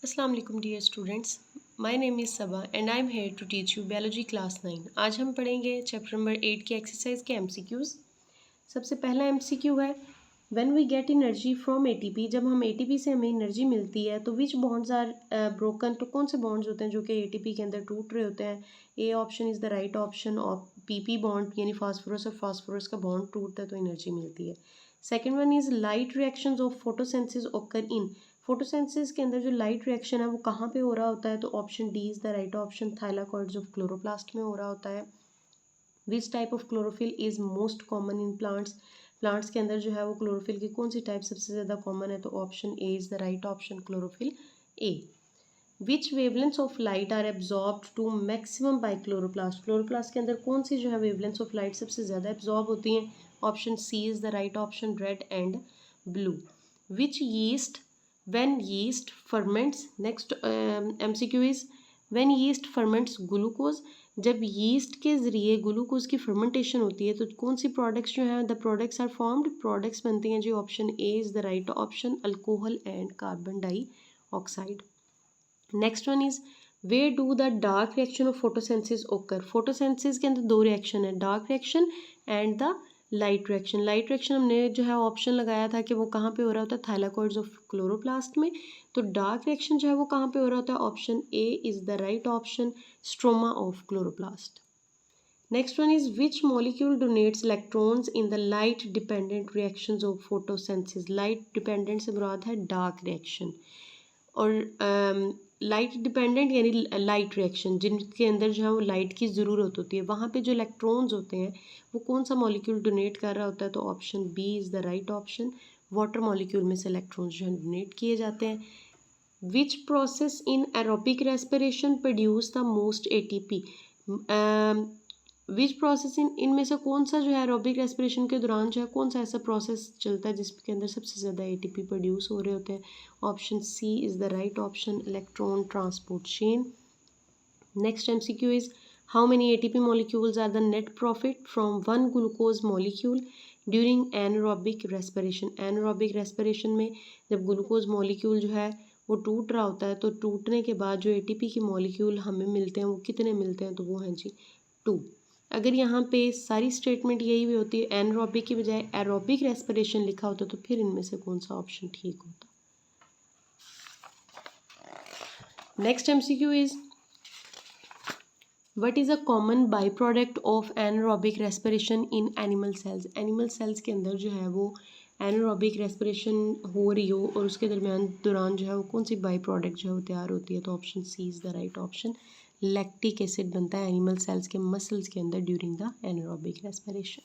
अस्सलाम वालेकुम dear students, my name is Saba and I am here to teach you biology class 9। आज हम पढ़ेंगे चैप्टर नंबर 8 के एक्सरसाइज के एमसीक्यूज़। सबसे पहला एमसीक्यू है, when we get energy from ATP, जब हम एटीपी से हमें एनर्जी मिलती है तो विच बॉन्ड्स आर ब्रोकन, तो कौन से बॉन्ड्स होते हैं जो कि एटीपी के अंदर टूट रहे होते हैं। A option is the right option, और पीपी बॉन्ड यानी फास्फोरस और फास्फोरस का बॉन्ड टूटता है तो एनर्जी मिलती है। Second one is light reactions of photosynthesis occur in, photosynthesis के अंदर जो लाइट रिएक्शन है वो कहाँ पे हो रहा होता है, तो option D is the right option, thylakoids of chloroplast में हो रहा होता है। Which type of chlorophyll is most common in plants, plants के अंदर जो है वो क्लोरोफिल की कौन सी टाइप सबसे ज़्यादा कॉमन है, तो option A is the right option, chlorophyll A. Which wavelengths of light are absorbed to maximum by chloroplast, chloroplast के अंदर कौन सी जो है वेवलेंथ्स ऑफ लाइट सबसे ज़्यादा एब्जॉर्ब होती हैं, option C is the right option, red and blue. Which yeast when yeast ferments, next MCQ is when yeast ferments glucose, जब yeast के ज़रिए ग्लूकोज की फर्मेंटेशन होती है तो कौन सी प्रोडक्ट्स जो हैं, the products are formed, products बनती हैं जी, option A is the right option, alcohol and carbon dioxide. Next one is where do the dark reaction of photosynthesis occur, photosynthesis के अंदर दो रिएक्शन है, dark reaction and the light reaction. Light reaction हमने जो है option लगाया था कि वो कहाँ पे हो रहा होता है, थाइलाकॉइड्स ऑफ क्लोरोप्लास्ट में। तो डार्क रिएक्शन जो है वो कहाँ पे हो रहा होता है, option A is the right option, stroma of chloroplast. Next one is which molecule donates electrons in the light dependent reactions of photosynthesis, light dependent से मुराद है डार्क रिएक्शन, और लाइट डिपेंडेंट यानी लाइट रिएक्शन जिनके अंदर जो है वो लाइट की ज़रूरत होती है, वहाँ पे जो इलेक्ट्रॉन्स होते हैं वो कौन सा मॉलिक्यूल डोनेट कर रहा होता है, तो option B is the right option, water molecule में से इलेक्ट्रॉन्स जो है डोनेट किए जाते हैं। Which process in aerobic respiration produce the most ATP, which process इनमें से कौन सा जो है एरोबिक रेस्पिरेशन के दौरान जो है कौन सा ऐसा प्रोसेस चलता है जिसके अंदर सबसे ज़्यादा एटीपी प्रोड्यूस हो रहे होते हैं, option C is the right option, electron transport chain. Next MCQ is how many ATP molecules are the net profit from one glucose molecule during anaerobic respiration, anaerobic respiration में जब glucose molecule जो है वो टूट रहा होता है तो टूटने के बाद जो एटीपी के मॉलिक्यूल हमें मिलते हैं वो कितने मिलते हैं, तो वो हैं जी 2। अगर यहाँ पे सारी स्टेटमेंट यही भी होती है, एनरोबिक की बजाय एरोबिक रेस्पिरेशन लिखा होता तो फिर इनमें से कौन सा ऑप्शन ठीक होता। Next MCQ is what is a common by product of anaerobic respiration in animal cells, animal cells के अंदर जो है वो एनरोबिक रेस्पिरेशन हो रही हो और उसके दौरान जो है वो कौन सी बाई प्रोडक्ट जो है वो तैयार होती है, तो option C is the right option, lactic acid बनता है एनिमल सेल्स के मसल्स के अंदर ड्यूरिंग द एनारोबिक रेस्पिरेशन।